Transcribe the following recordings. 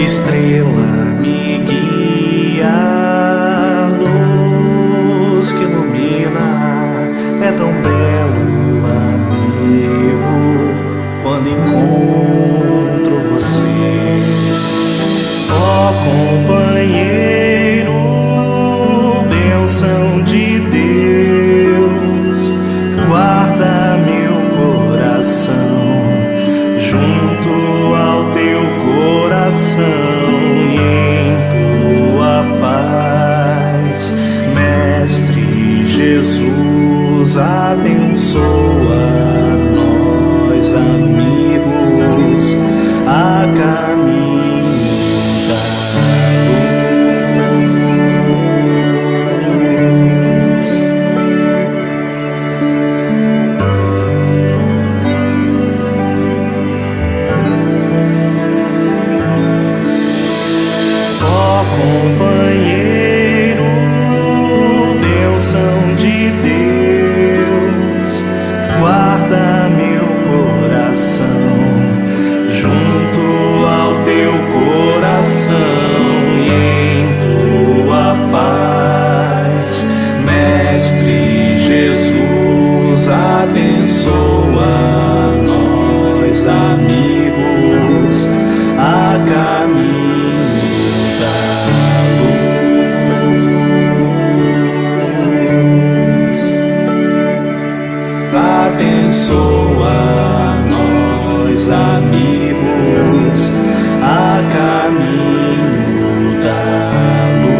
Estrela me guia, luz que ilumina, é tão belo, amigo, quando encontro você. Ó companheiro, bênção de Deus, guarda meu coração junto ao teu coração e em tua paz. Mestre Jesus, abençoa nós amigos a caminho da luz. Ó companheiro, bênção de Deus, guarda meu coração junto ao teu coração e em tua paz. Mestre Jesus, abençoa nós amigos a caminho da luz. Abençoa nós amigos a caminho da luz.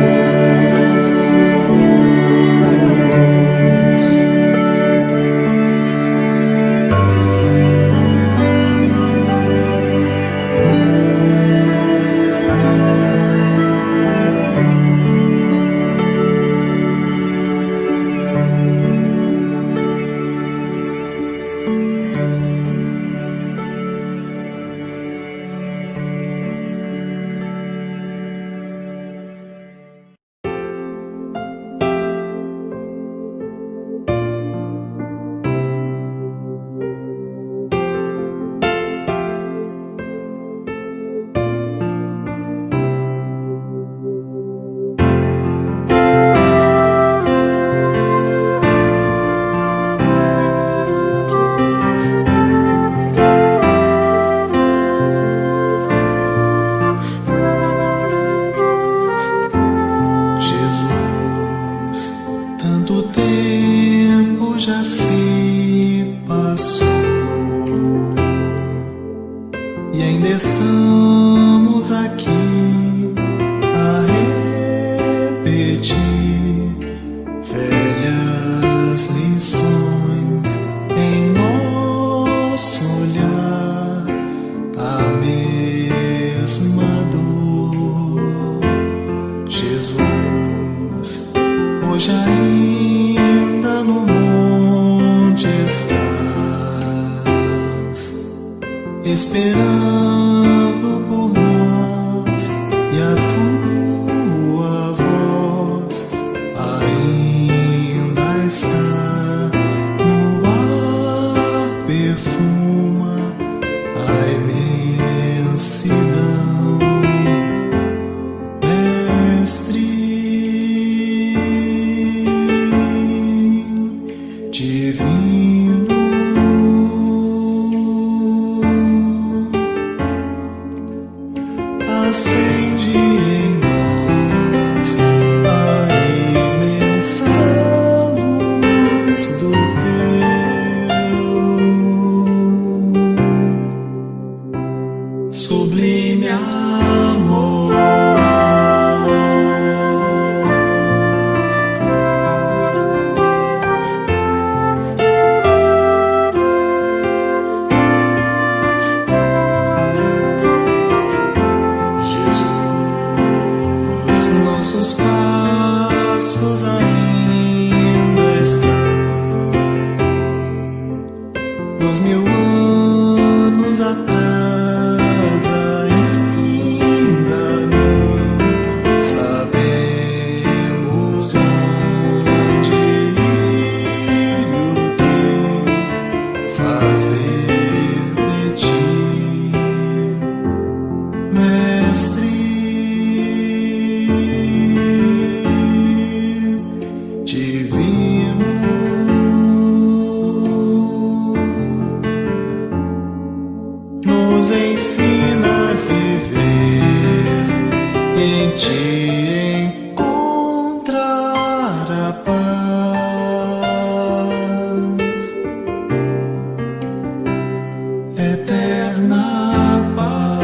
Jesus, tanto tempo já se passou e ainda estamos aqui a repetir velhas lições em nosso olhar, a mesma dor. Jesus, hoje ainda no monte estás, esperando por nós, e a tua voz ainda está no ar, perfuma a imensidão. Mestre divino, 2000 anos atrás ainda não sabemos onde ir e o que fazer de ti, Mestre. Divino, nos ensina a viver, em ti encontrar a paz, eterna paz.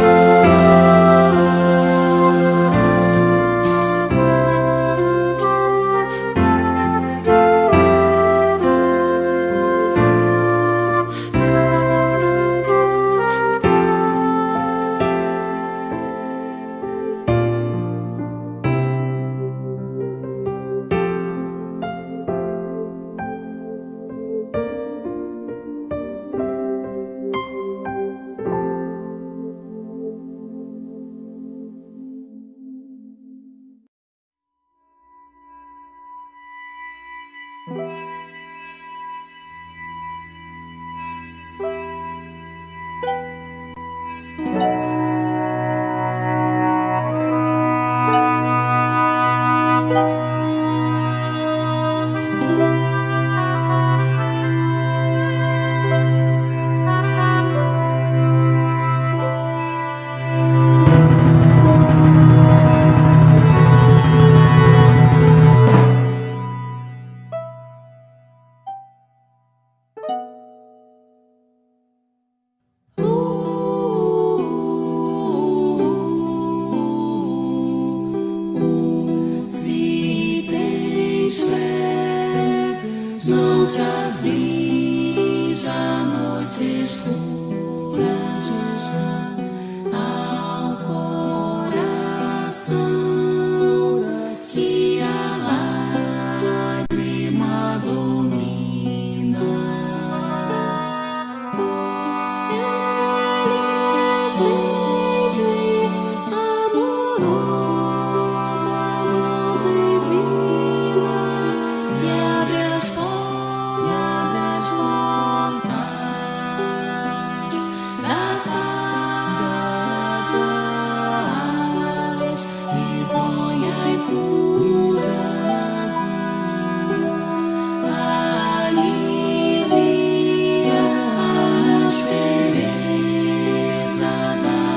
Se tens fé, não te aflige a noite escura ao coração, que a lágrima domina. Ele estende amorosa mão divina e abre as portas da paz, risonha e pura, alivia a aspereza da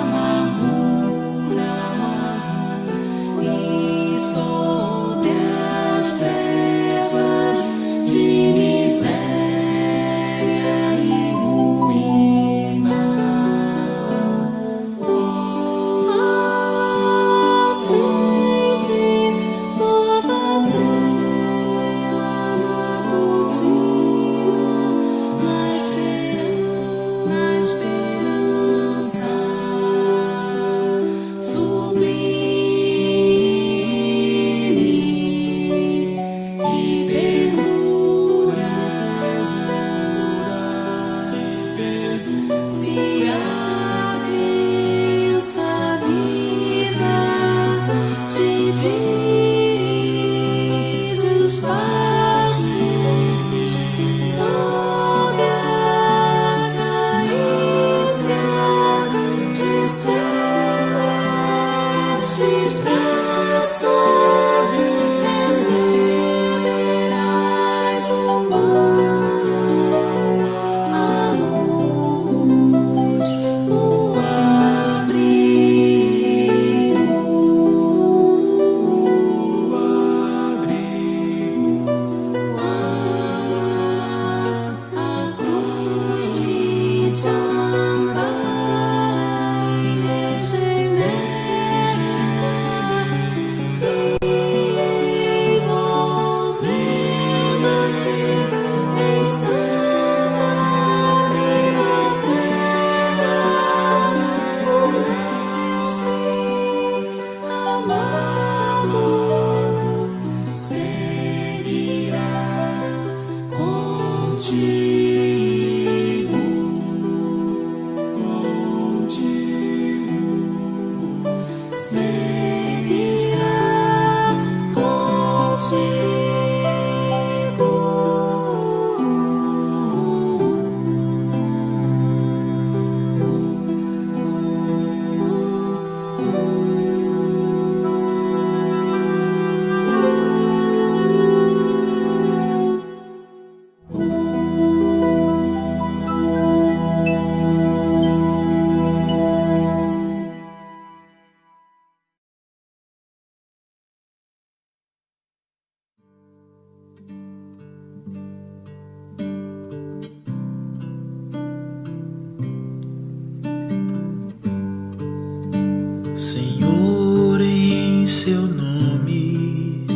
Senhor, em seu nome,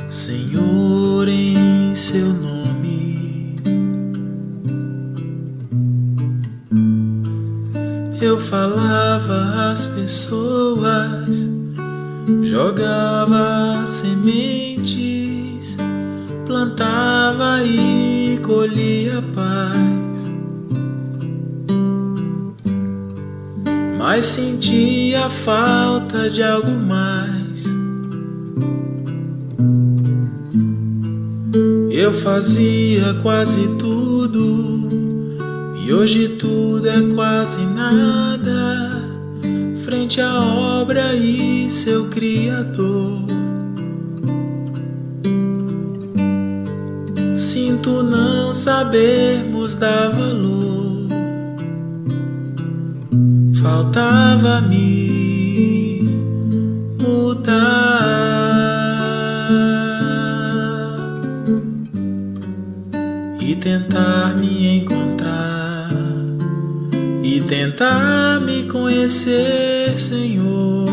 Senhor, em seu nome, eu falava às pessoas, jogava sementes, plantava e colhia paz. Mas sentia falta de algo mais. Eu fazia quase tudo, e hoje tudo é quase nada, frente à obra e seu Criador. Sinto não sabermos dar valor. Faltava-me mudar e tentar me encontrar e tentar me conhecer, Senhor.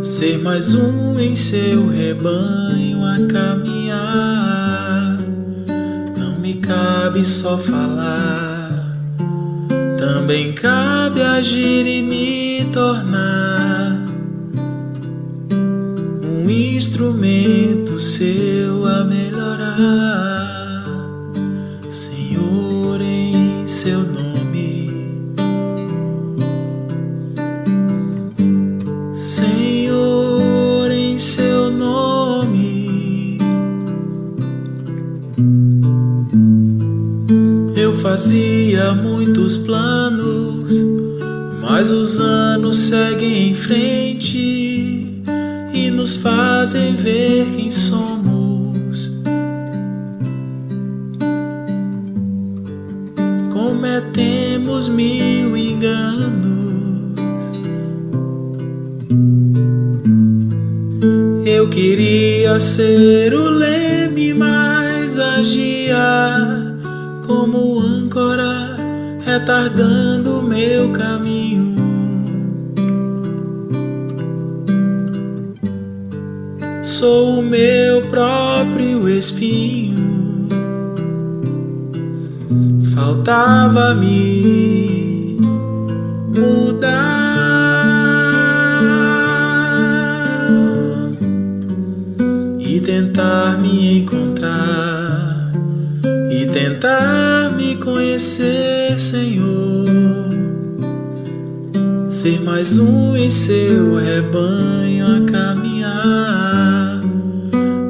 Ser mais um em seu rebanho a caminhar. Não me cabe só falar, também cabe agir e me tornar um instrumento seu a melhorar. Senhor, em seu nome, Senhor, em seu nome, eu fazia muitos planos, mas os anos seguem em frente e nos fazem ver quem somos. Cometemos mil enganos. Eu queria ser o leme, mas agia como âncora, retardando o meu caminho. Sou o meu próprio espinho. Faltava-me mudar e tentar me encontrar e tentar me conhecer, Senhor. Ser mais um em seu rebanho a caminhar.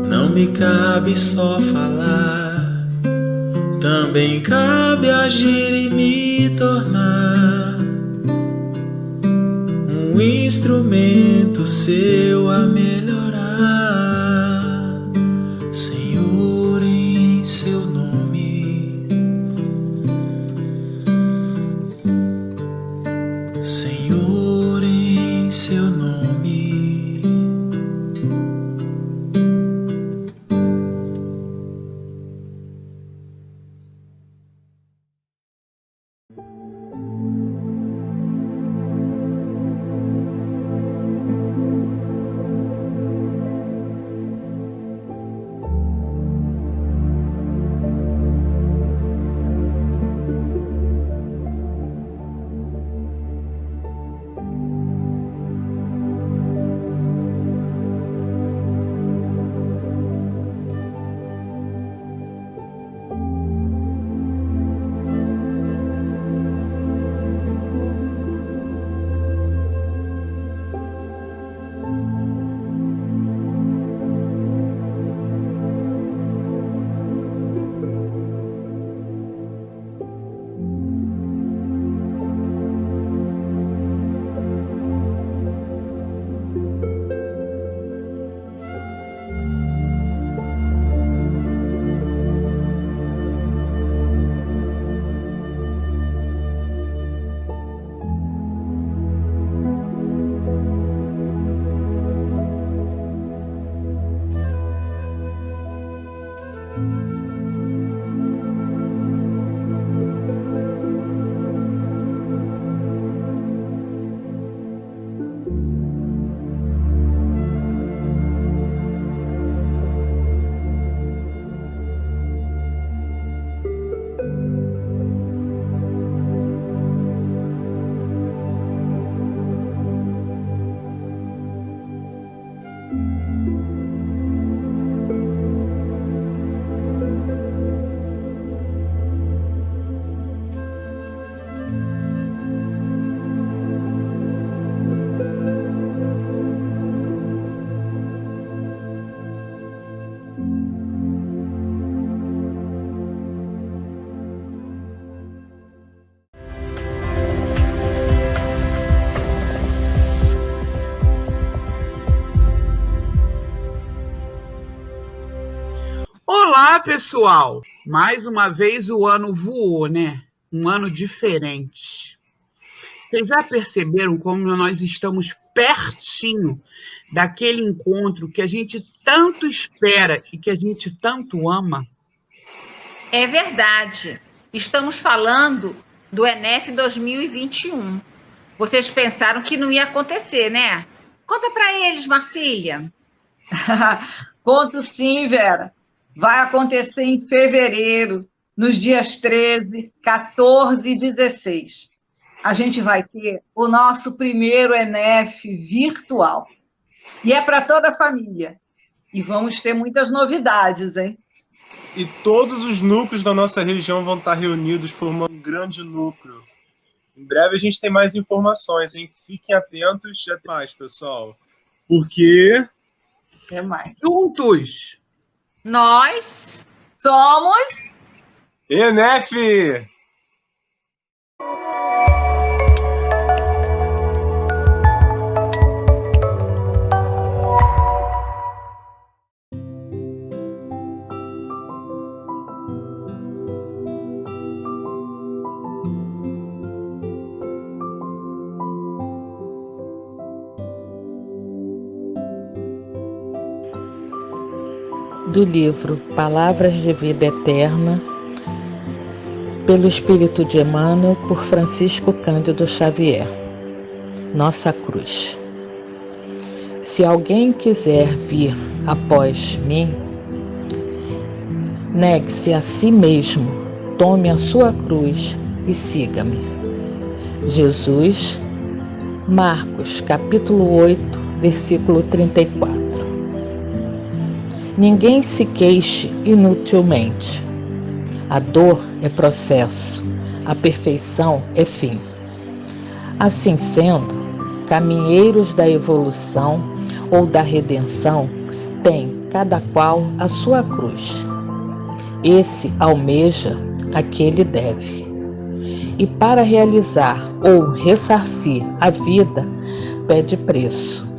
Não me cabe só falar, também cabe agir e me tornar um instrumento seu a melhorar. Senhor, em seu nome, Senhor, em seu nome. Olá, pessoal! Mais uma vez o ano voou, né? Um ano diferente. Vocês já perceberam como nós estamos pertinho daquele encontro que a gente tanto espera e que a gente tanto ama? É verdade. Estamos falando do ENEF 2021. Vocês pensaram que não ia acontecer, né? Conta para eles, Marcília. Conto sim, Vera. Vai acontecer em fevereiro, nos dias 13, 14 e 16. A gente vai ter o nosso primeiro ENEF virtual. E é para toda a família. E vamos ter muitas novidades, hein? E todos os núcleos da nossa região vão estar reunidos formando um grande núcleo. Em breve a gente tem mais informações, hein? Fiquem atentos e até mais, pessoal. Porque... Até mais. Juntos! Nós somos ENEF! Do livro Palavras de Vida Eterna, pelo Espírito de Emmanuel, por Francisco Cândido Xavier. Nossa cruz. Se alguém quiser vir após mim, negue-se a si mesmo, tome a sua cruz e siga-me. Jesus, Marcos, capítulo 8, versículo 34. Ninguém se queixe inutilmente. A dor é processo, a perfeição é fim. Assim sendo, caminheiros da evolução ou da redenção têm cada qual a sua cruz. Esse almeja, aquele deve. E para realizar ou ressarcir a vida, pede preço.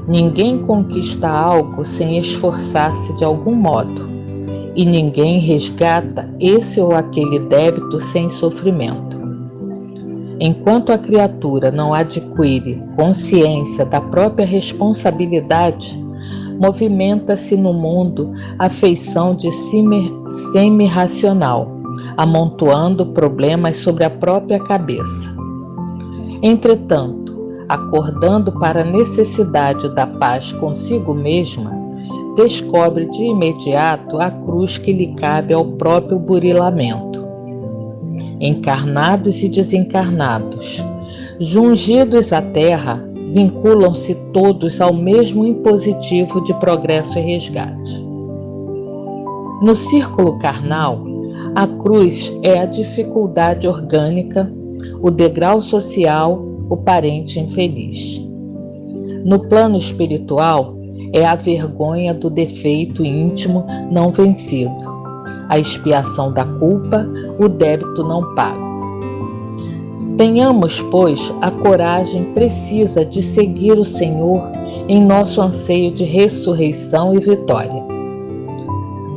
Ninguém conquista algo sem esforçar-se de algum modo, e ninguém resgata esse ou aquele débito sem sofrimento. Enquanto a criatura não adquire consciência da própria responsabilidade, movimenta-se no mundo a feição de semi-racional, amontoando problemas sobre a própria cabeça. Entretanto, acordando para a necessidade da paz consigo mesma, descobre de imediato a cruz que lhe cabe ao próprio burilamento. Encarnados e desencarnados, jungidos à terra, vinculam-se todos ao mesmo impositivo de progresso e resgate. No círculo carnal, a cruz é a dificuldade orgânica, o degrau social, o parente infeliz. No plano espiritual, é a vergonha do defeito íntimo não vencido, a expiação da culpa, o débito não pago. Tenhamos, pois, a coragem precisa de seguir o Senhor em nosso anseio de ressurreição e vitória.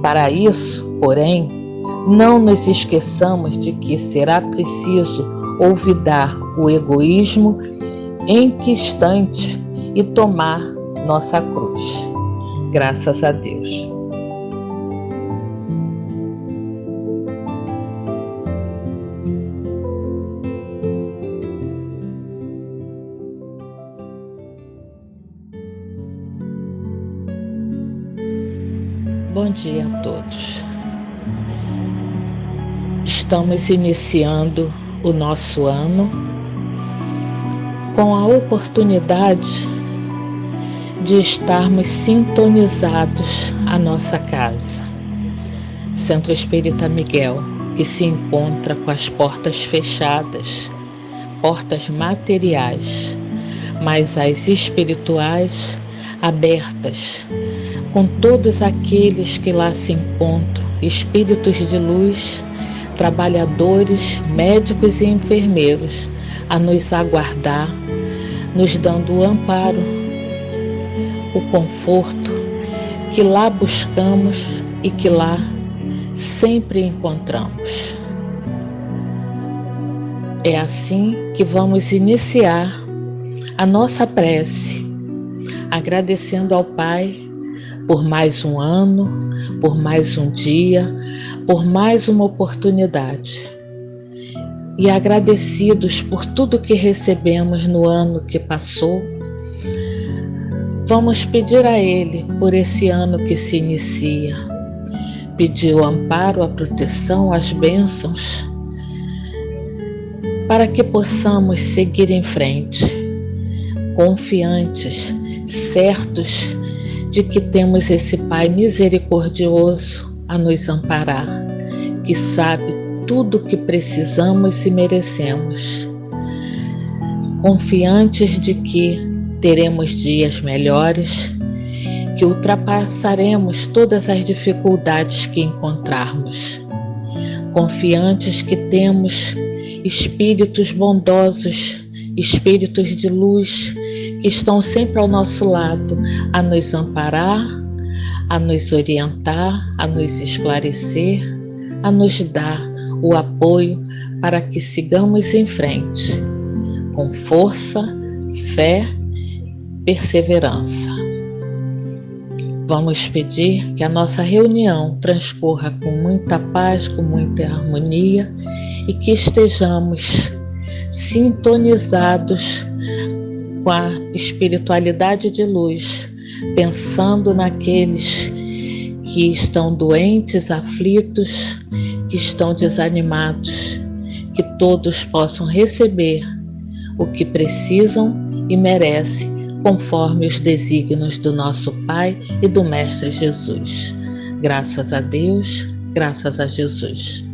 Para isso, porém, não nos esqueçamos de que será preciso olvidar o egoísmo enquistante e tomar nossa cruz. Graças a Deus. Bom dia a todos. Estamos iniciando o nosso ano com a oportunidade de estarmos sintonizados à nossa casa, Centro Espírita Miguel, que se encontra com as portas fechadas, portas materiais, mas as espirituais abertas, com todos aqueles que lá se encontram, espíritos de luz, trabalhadores, médicos e enfermeiros, a nos aguardar, nos dando o amparo, o conforto que lá buscamos e que lá sempre encontramos. É assim que vamos iniciar a nossa prece, agradecendo ao Pai por mais um ano, por mais um dia, por mais uma oportunidade. E agradecidos por tudo que recebemos no ano que passou, vamos pedir a Ele por esse ano que se inicia, pedir o amparo, a proteção, as bênçãos, para que possamos seguir em frente, confiantes, certos de que temos esse Pai misericordioso a nos amparar, que sabe tudo o que precisamos e merecemos, confiantes de que teremos dias melhores, que ultrapassaremos todas as dificuldades que encontrarmos, confiantes que temos espíritos bondosos, espíritos de luz, que estão sempre ao nosso lado, a nos amparar, a nos orientar, a nos esclarecer, a nos dar o apoio para que sigamos em frente, com força, fé, perseverança. Vamos pedir que a nossa reunião transcorra com muita paz, com muita harmonia e que estejamos sintonizados com a espiritualidade de luz, pensando naqueles que estão doentes, aflitos, que estão desanimados, que todos possam receber o que precisam e merecem, conforme os desígnios do nosso Pai e do Mestre Jesus. Graças a Deus, graças a Jesus.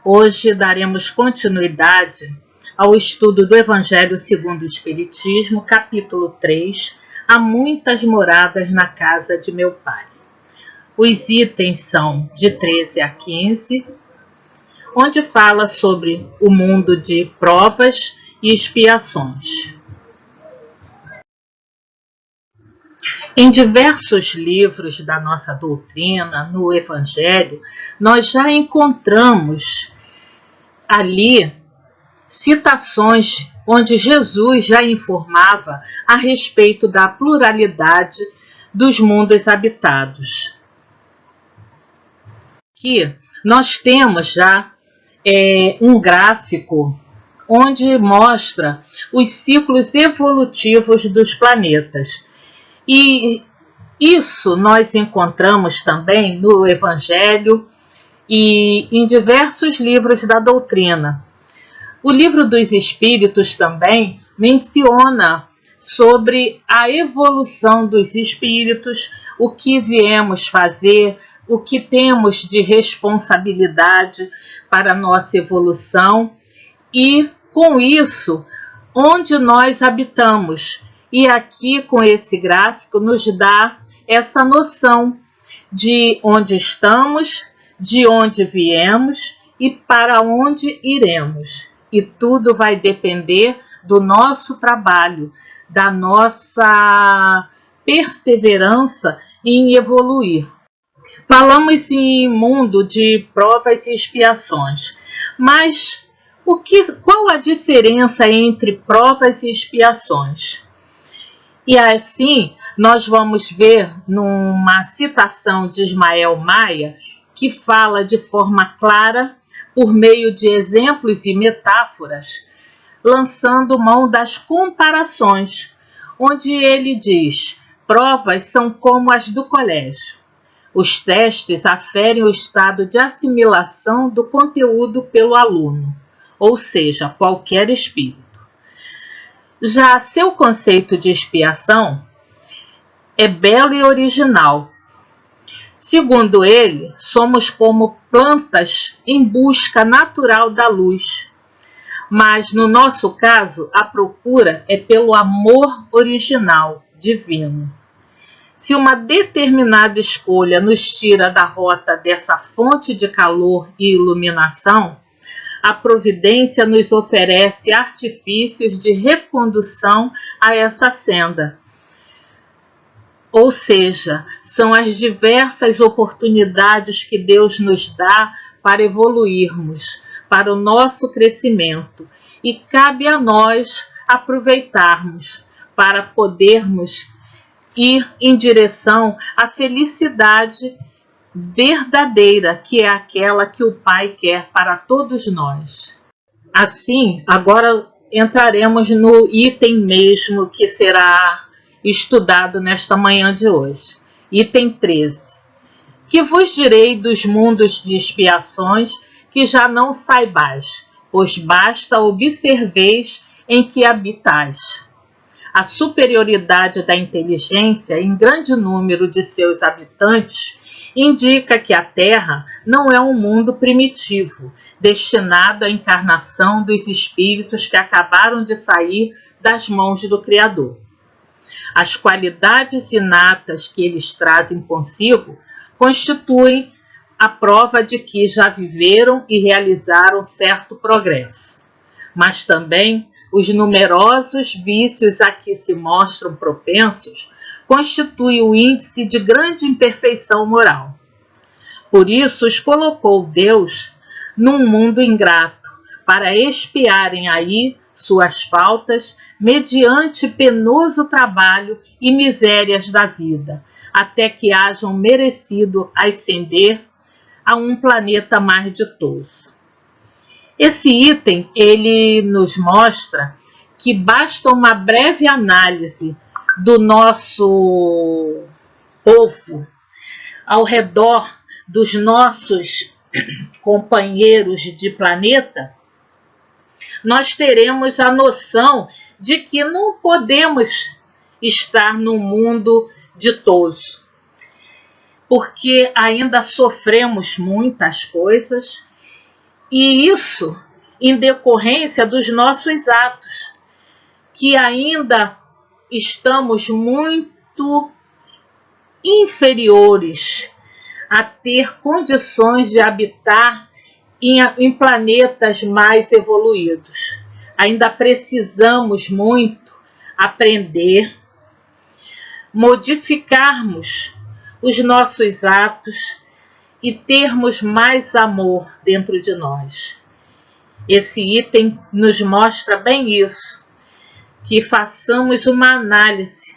Hoje daremos continuidade ao estudo do Evangelho segundo o Espiritismo, capítulo 3, Há muitas moradas na casa de meu Pai. Os itens são de 13 a 15, onde fala sobre o mundo de provas e expiações. Em diversos livros da nossa doutrina, no Evangelho, nós já encontramos ali citações onde Jesus já informava a respeito da pluralidade dos mundos habitados. Aqui nós temos já um gráfico onde mostra os ciclos evolutivos dos planetas. E isso nós encontramos também no Evangelho e em diversos livros da doutrina. O Livro dos Espíritos também menciona sobre a evolução dos espíritos, o que viemos fazer, o que temos de responsabilidade para a nossa evolução e, com isso, onde nós habitamos. E aqui, com esse gráfico, nos dá essa noção de onde estamos, de onde viemos e para onde iremos. E tudo vai depender do nosso trabalho, da nossa perseverança em evoluir. Falamos em mundo de provas e expiações, mas qual a diferença entre provas e expiações? E assim, nós vamos ver numa citação de Ismael Maia, que fala de forma clara, por meio de exemplos e metáforas, lançando mão das comparações, onde ele diz: provas são como as do colégio. Os testes aferem o estado de assimilação do conteúdo pelo aluno, ou seja, qualquer espírito. Já seu conceito de expiação é belo e original. Segundo ele, somos como plantas em busca natural da luz. Mas, no nosso caso, a procura é pelo amor original, divino. Se uma determinada escolha nos tira da rota dessa fonte de calor e iluminação, a providência nos oferece artifícios de recondução a essa senda. Ou seja, são as diversas oportunidades que Deus nos dá para evoluirmos, para o nosso crescimento, e cabe a nós aproveitarmos para podermos ir em direção à felicidade verdadeira, que é aquela que o Pai quer para todos nós. Assim, agora entraremos no item mesmo que será estudado nesta manhã de hoje. Item 13. Que vos direi dos mundos de expiações que já não saibais, pois basta observeis em que habitais. A superioridade da inteligência em grande número de seus habitantes indica que a Terra não é um mundo primitivo, destinado à encarnação dos espíritos que acabaram de sair das mãos do Criador. As qualidades inatas que eles trazem consigo constituem a prova de que já viveram e realizaram certo progresso. Mas também os numerosos vícios a que se mostram propensos constituem o índice de grande imperfeição moral. Por isso os colocou Deus num mundo ingrato, para expiarem aí suas faltas mediante penoso trabalho e misérias da vida, até que hajam merecido ascender a um planeta mais ditoso. Esse item, ele nos mostra que basta uma breve análise do nosso povo ao redor dos nossos companheiros de planeta, nós teremos a noção de que não podemos estar num mundo ditoso, porque ainda sofremos muitas coisas, e isso em decorrência dos nossos atos, que ainda estamos muito inferiores a ter condições de habitar em planetas mais evoluídos. Ainda precisamos muito aprender, modificarmos os nossos atos e termos mais amor dentro de nós. Esse item nos mostra bem isso, que façamos uma análise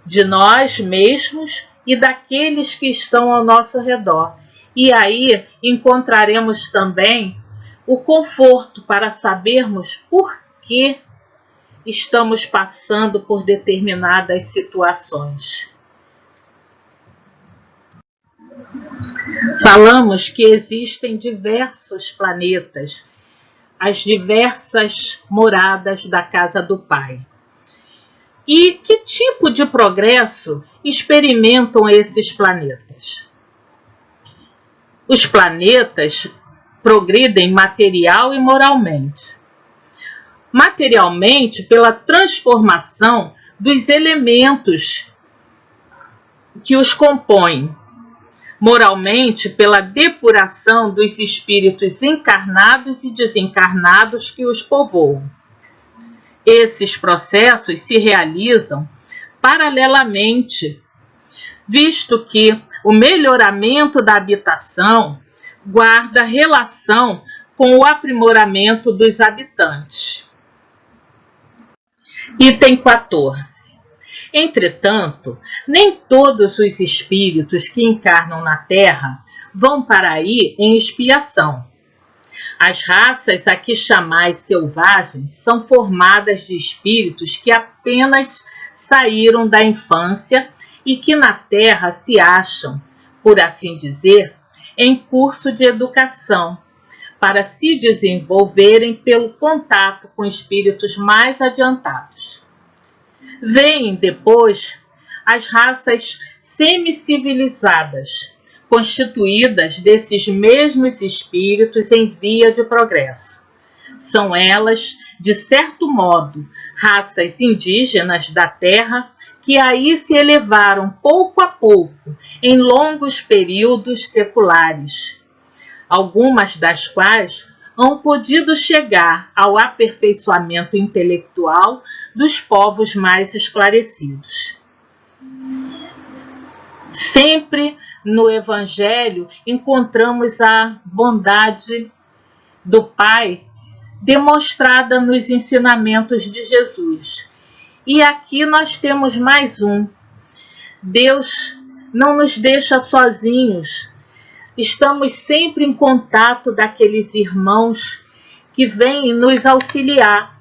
de nós mesmos e daqueles que estão ao nosso redor. E aí encontraremos também o conforto para sabermos por que estamos passando por determinadas situações. Falamos que existem diversos planetas, as diversas moradas da casa do Pai. E que tipo de progresso experimentam esses planetas? Os planetas progridem material e moralmente. Materialmente, pela transformação dos elementos que os compõem. Moralmente, pela depuração dos espíritos encarnados e desencarnados que os povoam. Esses processos se realizam paralelamente, visto que o melhoramento da habitação guarda relação com o aprimoramento dos habitantes. Item 14. Entretanto, nem todos os espíritos que encarnam na Terra vão para aí em expiação. As raças a que chamais selvagens são formadas de espíritos que apenas saíram da infância e que na Terra se acham, por assim dizer, em curso de educação, para se desenvolverem pelo contato com espíritos mais adiantados. Vêm depois as raças semicivilizadas, constituídas desses mesmos espíritos em via de progresso. São elas, de certo modo, raças indígenas da Terra que aí se elevaram pouco a pouco em longos períodos seculares, algumas das quais hão podido chegar ao aperfeiçoamento intelectual dos povos mais esclarecidos. Sempre no Evangelho encontramos a bondade do Pai demonstrada nos ensinamentos de Jesus. E aqui nós temos mais um. Deus não nos deixa sozinhos. Estamos sempre em contato daqueles irmãos que vêm nos auxiliar.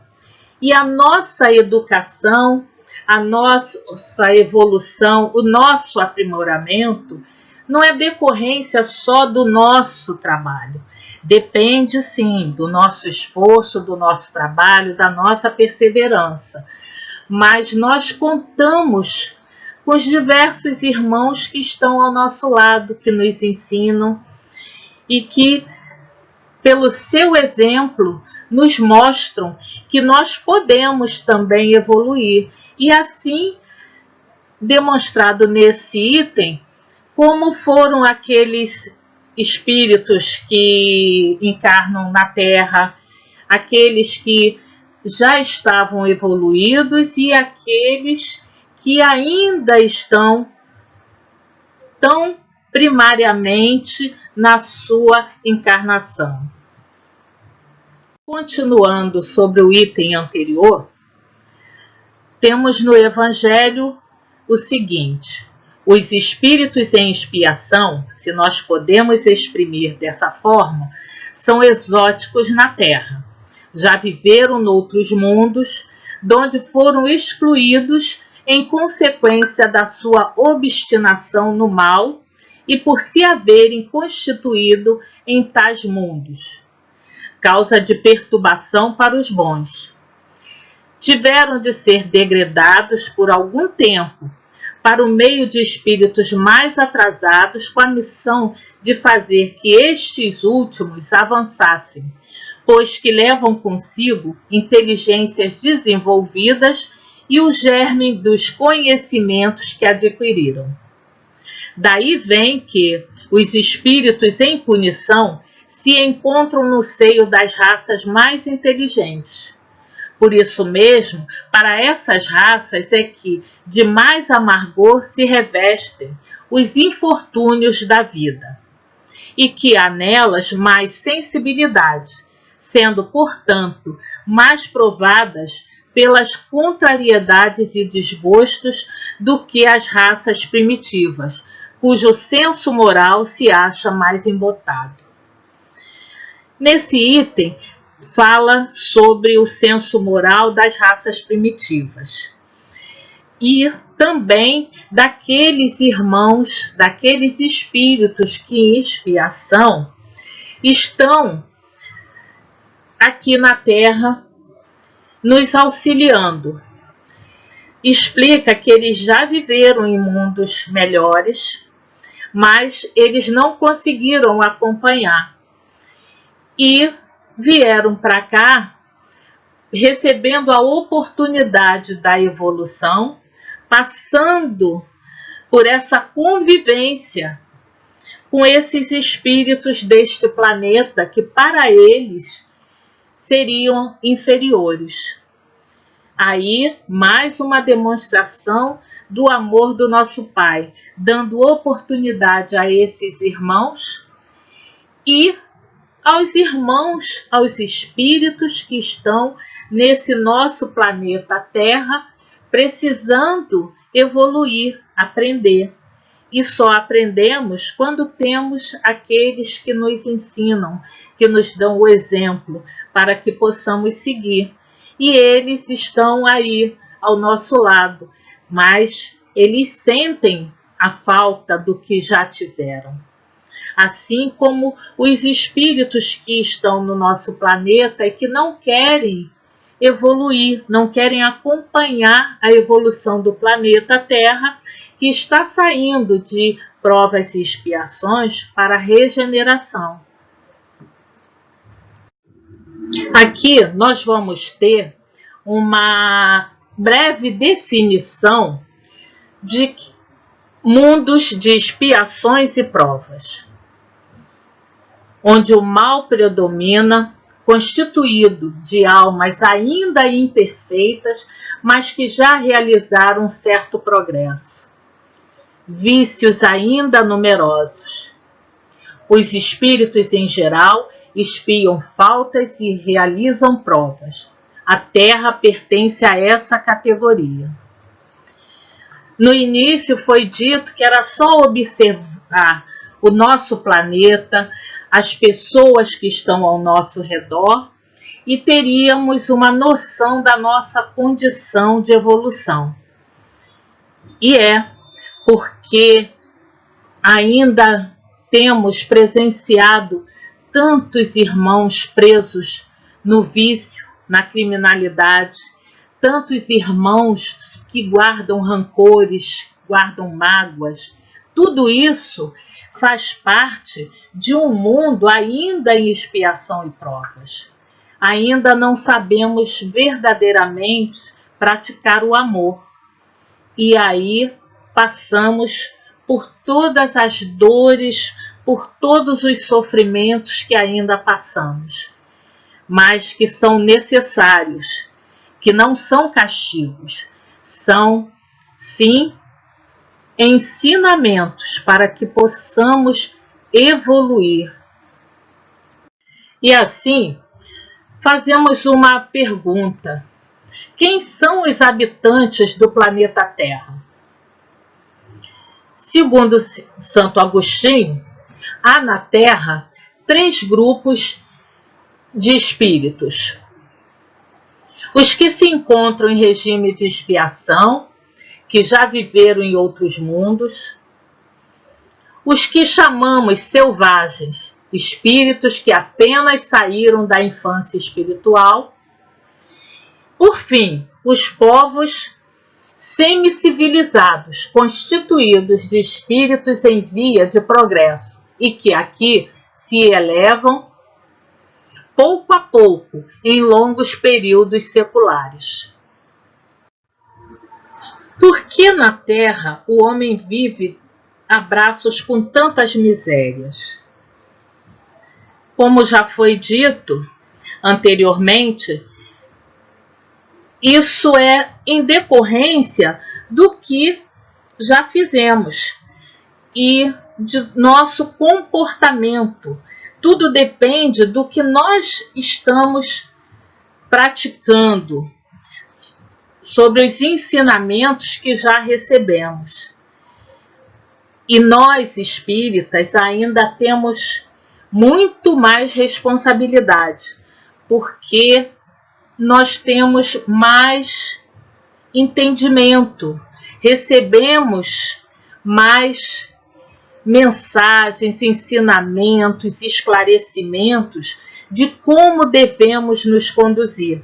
E a nossa educação, a nossa evolução, o nosso aprimoramento não é decorrência só do nosso trabalho. Depende, sim, do nosso esforço, do nosso trabalho, da nossa perseverança. Mas nós contamos com os diversos irmãos que estão ao nosso lado, que nos ensinam e que, pelo seu exemplo, nos mostram que nós podemos também evoluir. E assim, demonstrado nesse item, como foram aqueles espíritos que encarnam na Terra, aqueles que já estavam evoluídos e aqueles que ainda estão tão primariamente na sua encarnação. Continuando sobre o item anterior, temos no Evangelho o seguinte: os espíritos em expiação, se nós podemos exprimir dessa forma, são exóticos na Terra. Já viveram noutros mundos, donde foram excluídos em consequência da sua obstinação no mal e por se haverem constituído em tais mundos, causa de perturbação para os bons. Tiveram de ser degradados por algum tempo para o meio de espíritos mais atrasados, com a missão de fazer que estes últimos avançassem, pois que levam consigo inteligências desenvolvidas e o germe dos conhecimentos que adquiriram. Daí vem que os espíritos em punição se encontram no seio das raças mais inteligentes. Por isso mesmo, para essas raças é que de mais amargor se revestem os infortúnios da vida, e que há nelas mais sensibilidade, sendo, portanto, mais provadas pelas contrariedades e desgostos do que as raças primitivas, cujo senso moral se acha mais embotado. Nesse item, fala sobre o senso moral das raças primitivas e também daqueles irmãos, daqueles espíritos que em expiação estão aqui na Terra nos auxiliando. Explica que eles já viveram em mundos melhores, mas eles não conseguiram acompanhar e vieram para cá recebendo a oportunidade da evolução, passando por essa convivência com esses espíritos deste planeta que para eles seriam inferiores. Aí, mais uma demonstração do amor do nosso Pai, dando oportunidade a esses irmãos e aos irmãos, aos espíritos que estão nesse nosso planeta Terra, precisando evoluir, aprender. E só aprendemos quando temos aqueles que nos ensinam, que nos dão o exemplo, para que possamos seguir. E eles estão aí ao nosso lado, mas eles sentem a falta do que já tiveram. Assim como os espíritos que estão no nosso planeta e que não querem evoluir, não querem acompanhar a evolução do planeta Terra, que está saindo de provas e expiações para a regeneração. Aqui nós vamos ter uma breve definição de mundos de expiações e provas, onde o mal predomina, constituído de almas ainda imperfeitas, mas que já realizaram um certo progresso. Vícios ainda numerosos. Os espíritos em geral expiam faltas e realizam provas. A Terra pertence a essa categoria. No início foi dito que era só observar o nosso planeta, as pessoas que estão ao nosso redor, e teríamos uma noção da nossa condição de evolução. E é porque ainda temos presenciado tantos irmãos presos no vício, na criminalidade, tantos irmãos que guardam rancores, guardam mágoas. Tudo isso faz parte de um mundo ainda em expiação e provas. Ainda não sabemos verdadeiramente praticar o amor. E aí passamos por todas as dores, por todos os sofrimentos que ainda passamos, mas que são necessários, que não são castigos, são, sim, ensinamentos para que possamos evoluir. E assim, fazemos uma pergunta: quem são os habitantes do planeta Terra? Segundo Santo Agostinho, há na Terra 3 grupos de espíritos: os que se encontram em regime de expiação, que já viveram em outros mundos; os que chamamos selvagens, espíritos que apenas saíram da infância espiritual; por fim, os povos semicivilizados, constituídos de espíritos em via de progresso e que aqui se elevam pouco a pouco em longos períodos seculares. Por que na Terra o homem vive a braços com tantas misérias? Como já foi dito anteriormente, isso é em decorrência do que já fizemos e de nosso comportamento. Tudo depende do que nós estamos praticando, sobre os ensinamentos que já recebemos. E nós, espíritas, ainda temos muito mais responsabilidade, porque nós temos mais entendimento, recebemos mais mensagens, ensinamentos, esclarecimentos de como devemos nos conduzir.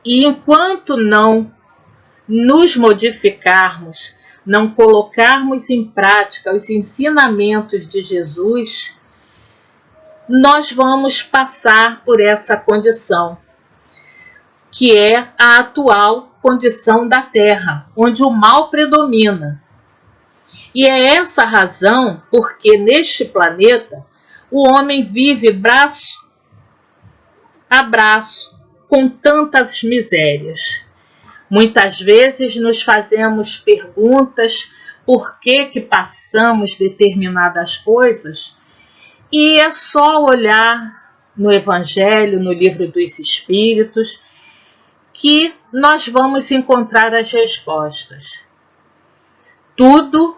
E enquanto não nos modificarmos, não colocarmos em prática os ensinamentos de Jesus, nós vamos passar por essa condição, que é a atual condição da Terra, onde o mal predomina. E é essa a razão porque neste planeta o homem vive braço a braço com tantas misérias. Muitas vezes nos fazemos perguntas por que passamos determinadas coisas, e é só olhar no Evangelho, no Livro dos Espíritos, que nós vamos encontrar as respostas. Tudo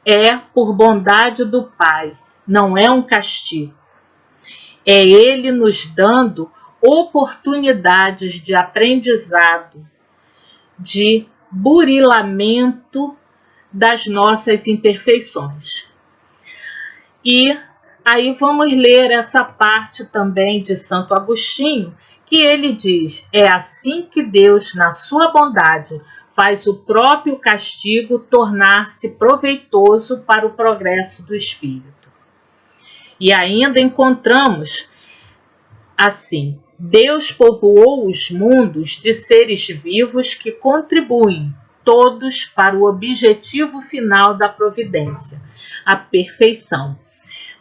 é por bondade do Pai, não é um castigo. É Ele nos dando oportunidades de aprendizado, de burilamento das nossas imperfeições. E aí vamos ler essa parte também de Santo Agostinho, que ele diz: é assim que Deus, na sua bondade, faz o próprio castigo tornar-se proveitoso para o progresso do espírito. E ainda encontramos assim: Deus povoou os mundos de seres vivos que contribuem todos para o objetivo final da providência, a perfeição.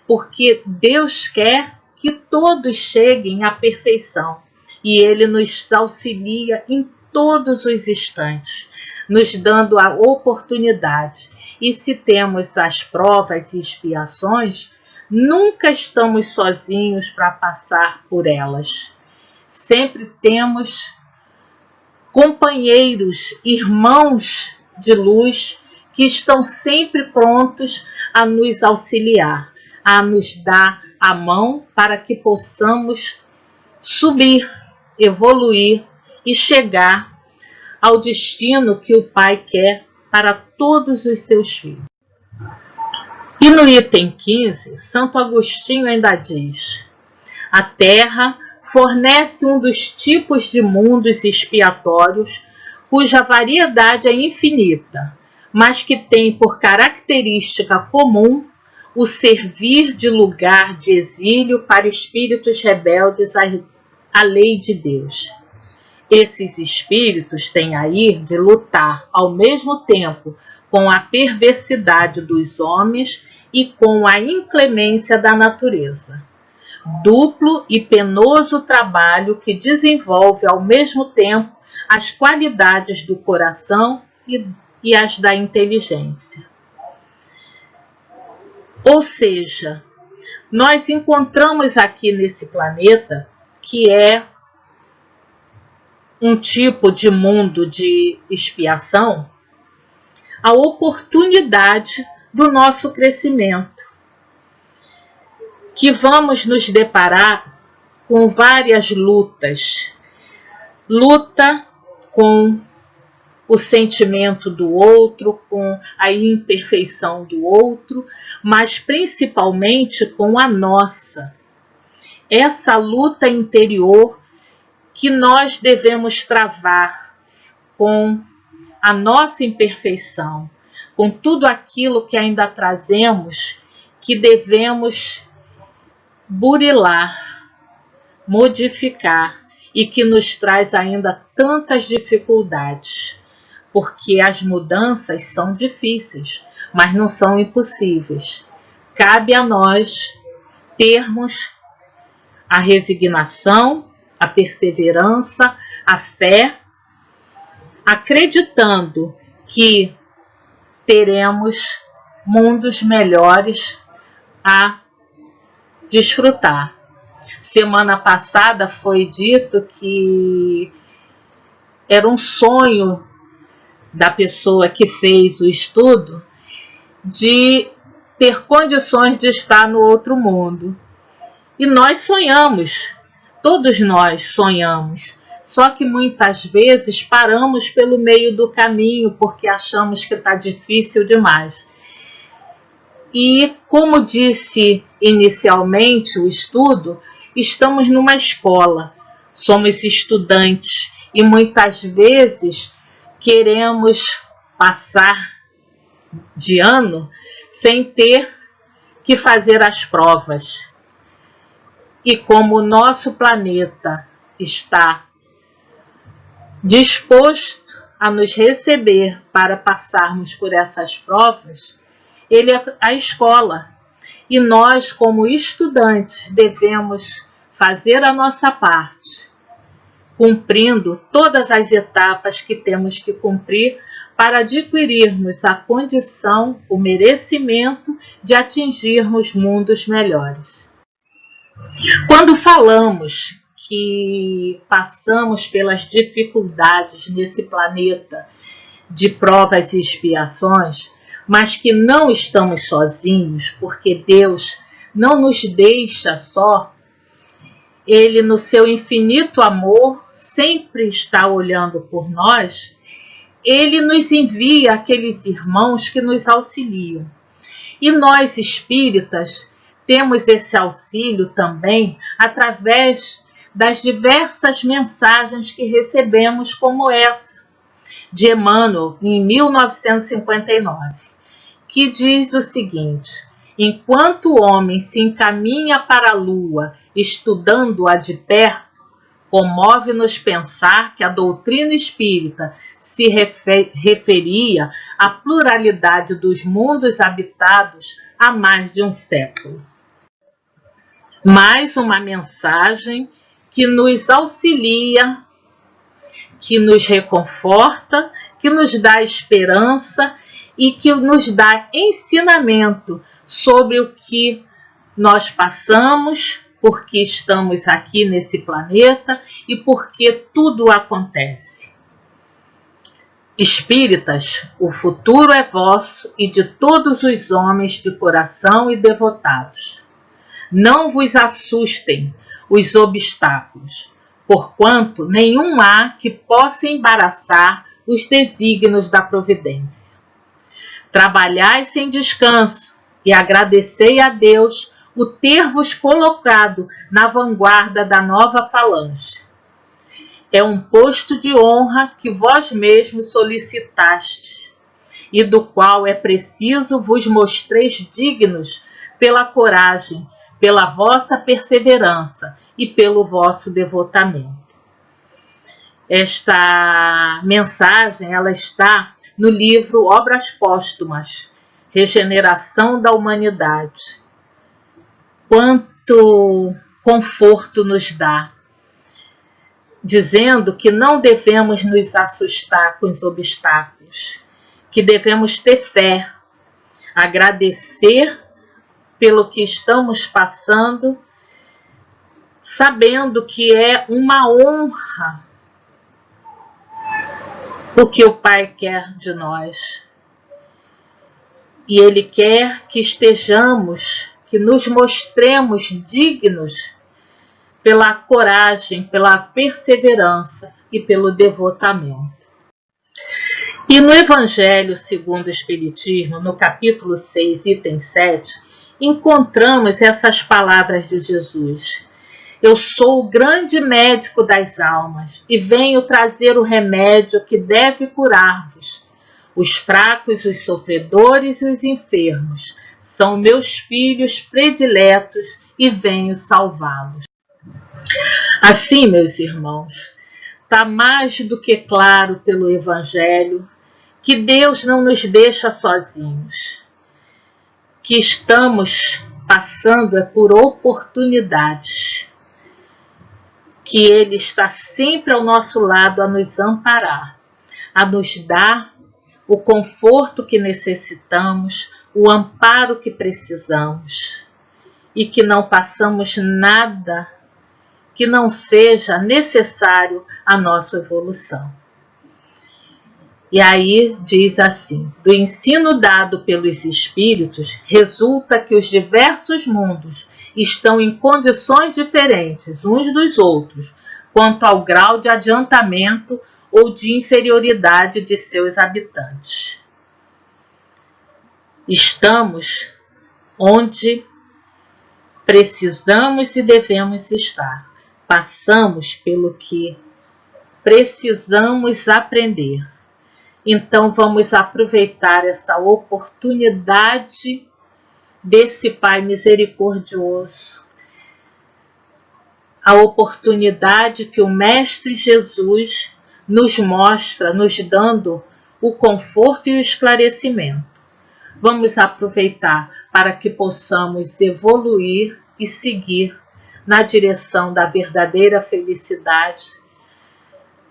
Porque Deus quer que todos cheguem à perfeição e Ele nos auxilia em todos os instantes, nos dando a oportunidade. E se temos as provas e expiações, nunca estamos sozinhos para passar por elas. Sempre temos companheiros, irmãos de luz que estão sempre prontos a nos auxiliar, a nos dar a mão para que possamos subir, evoluir e chegar ao destino que o Pai quer para todos os seus filhos. E no item 15, Santo Agostinho ainda diz: a Terra fornece um dos tipos de mundos expiatórios cuja variedade é infinita, mas que tem por característica comum o servir de lugar de exílio para espíritos rebeldes à lei de Deus. Esses espíritos têm a ir de lutar ao mesmo tempo com a perversidade dos homens e com a inclemência da natureza. Duplo e penoso trabalho que desenvolve ao mesmo tempo as qualidades do coração e as da inteligência. Ou seja, nós encontramos aqui nesse planeta, que é um tipo de mundo de expiação, a oportunidade do nosso crescimento, que vamos nos deparar com várias lutas. Luta com o sentimento do outro, com a imperfeição do outro, mas principalmente com a nossa. Essa luta interior que nós devemos travar com a nossa imperfeição, com tudo aquilo que ainda trazemos, que devemos burilar, modificar e que nos traz ainda tantas dificuldades, porque as mudanças são difíceis, mas não são impossíveis. Cabe a nós termos a resignação, a perseverança, a fé, acreditando que teremos mundos melhores a desfrutar. Semana passada foi dito que era um sonho da pessoa que fez o estudo de ter condições de estar no outro mundo. E nós sonhamos, todos nós sonhamos, só que muitas vezes paramos pelo meio do caminho porque achamos que está difícil demais. E, como disse inicialmente o estudo, estamos numa escola, somos estudantes e muitas vezes queremos passar de ano sem ter que fazer as provas. E como o nosso planeta está disposto a nos receber para passarmos por essas provas, ele é a escola. E nós, como estudantes, devemos fazer a nossa parte, cumprindo todas as etapas que temos que cumprir para adquirirmos a condição, o merecimento de atingirmos mundos melhores. Quando falamos que passamos pelas dificuldades nesse planeta de provas e expiações, mas que não estamos sozinhos, porque Deus não nos deixa só, Ele, no seu infinito amor, sempre está olhando por nós. Ele nos envia aqueles irmãos que nos auxiliam. E nós, espíritas, temos esse auxílio também através das diversas mensagens que recebemos como essa, de Emmanuel, em 1959, que diz o seguinte: enquanto o homem se encaminha para a Lua, estudando-a de perto, comove-nos pensar que a doutrina espírita se referia à pluralidade dos mundos habitados há mais de um século. Mais uma mensagem que nos auxilia, que nos reconforta, que nos dá esperança e que nos dá ensinamento sobre o que nós passamos, porque estamos aqui nesse planeta e porque tudo acontece. Espíritas, o futuro é vosso e de todos os homens de coração e devotados. Não vos assustem os obstáculos, porquanto nenhum há que possa embaraçar os desígnios da providência. Trabalhai sem descanso e agradecei a Deus o ter-vos colocado na vanguarda da nova falange. É um posto de honra que vós mesmos solicitaste, e do qual é preciso vos mostreis dignos pela coragem, pela vossa perseverança e pelo vosso devotamento. Esta mensagem ela está no livro Obras Póstumas, Regeneração da Humanidade. Quanto conforto nos dá, dizendo que não devemos nos assustar com os obstáculos, que devemos ter fé, agradecer pelo que estamos passando, sabendo que é uma honra o que o Pai quer de nós. E Ele quer que estejamos, que nos mostremos dignos pela coragem, pela perseverança e pelo devotamento. E no Evangelho segundo o Espiritismo, no capítulo 6, item 7, encontramos essas palavras de Jesus: eu sou o grande médico das almas e venho trazer o remédio que deve curar-vos. Os fracos, os sofredores e os enfermos são meus filhos prediletos e venho salvá-los. Assim, meus irmãos, está mais do que claro pelo Evangelho que Deus não nos deixa sozinhos, que estamos passando por oportunidades, que Ele está sempre ao nosso lado a nos amparar, a nos dar o conforto que necessitamos, o amparo que precisamos, e que não passamos nada que não seja necessário à nossa evolução. E aí diz assim: do ensino dado pelos espíritos, resulta que os diversos mundos estão em condições diferentes uns dos outros, quanto ao grau de adiantamento ou de inferioridade de seus habitantes. Estamos onde precisamos e devemos estar. Passamos pelo que precisamos aprender. Então vamos aproveitar essa oportunidade desse Pai misericordioso, a oportunidade que o Mestre Jesus nos mostra, nos dando o conforto e o esclarecimento. Vamos aproveitar para que possamos evoluir e seguir na direção da verdadeira felicidade,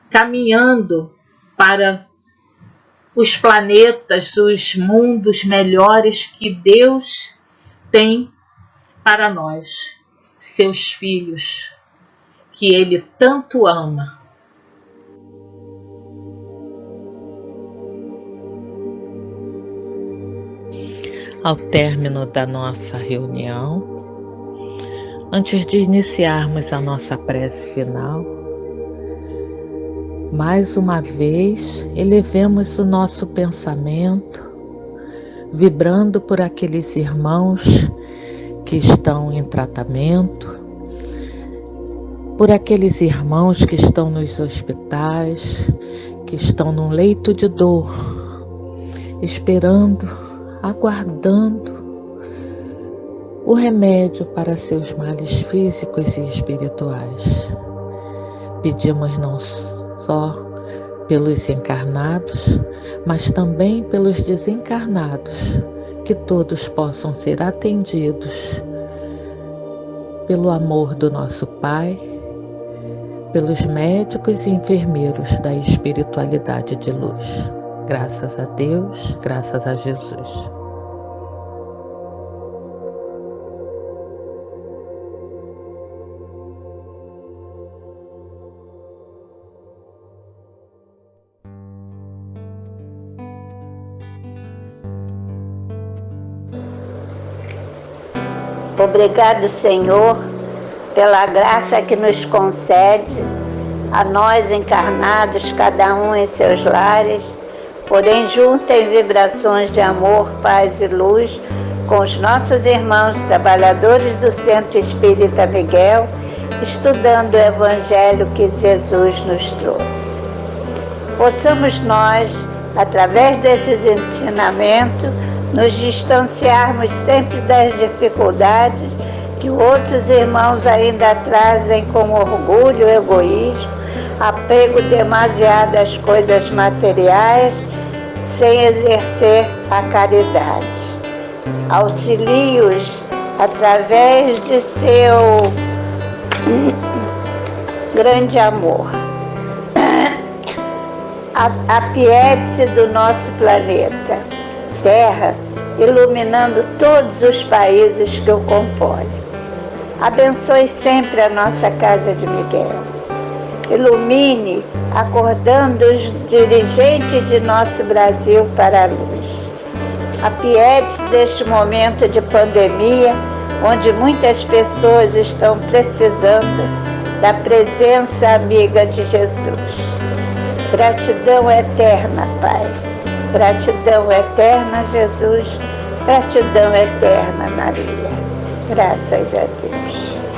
caminhando para os planetas, os mundos melhores que Deus tem para nós, seus filhos, que Ele tanto ama. Ao término da nossa reunião, antes de iniciarmos a nossa prece final, mais uma vez elevemos o nosso pensamento, vibrando por aqueles irmãos que estão em tratamento, por aqueles irmãos que estão nos hospitais, que estão num leito de dor, esperando, aguardando o remédio para seus males físicos e espirituais. Pedimos não só pelos encarnados, mas também pelos desencarnados, que todos possam ser atendidos pelo amor do nosso Pai, pelos médicos e enfermeiros da espiritualidade de luz. Graças a Deus, graças a Jesus. Obrigado, Senhor, pela graça que nos concede, a nós encarnados, cada um em seus lares, porém junto em vibrações de amor, paz e luz, com os nossos irmãos trabalhadores do Centro Espírita Miguel, estudando o Evangelho que Jesus nos trouxe. Possamos nós, através desses ensinamentos, nos distanciarmos sempre das dificuldades que outros irmãos ainda trazem com orgulho, egoísmo, apego demasiado às coisas materiais, sem exercer a caridade. Auxilie-os através de seu grande amor. Apiede-se do nosso planeta Terra, iluminando todos os países que o compõem. Abençoe sempre a nossa Casa de Miguel. Ilumine, acordando os dirigentes de nosso Brasil para a luz. Apiede-se deste momento de pandemia, onde muitas pessoas estão precisando da presença amiga de Jesus. Gratidão eterna, Pai. Gratidão eterna, Jesus. Gratidão eterna, Maria. Graças a Deus.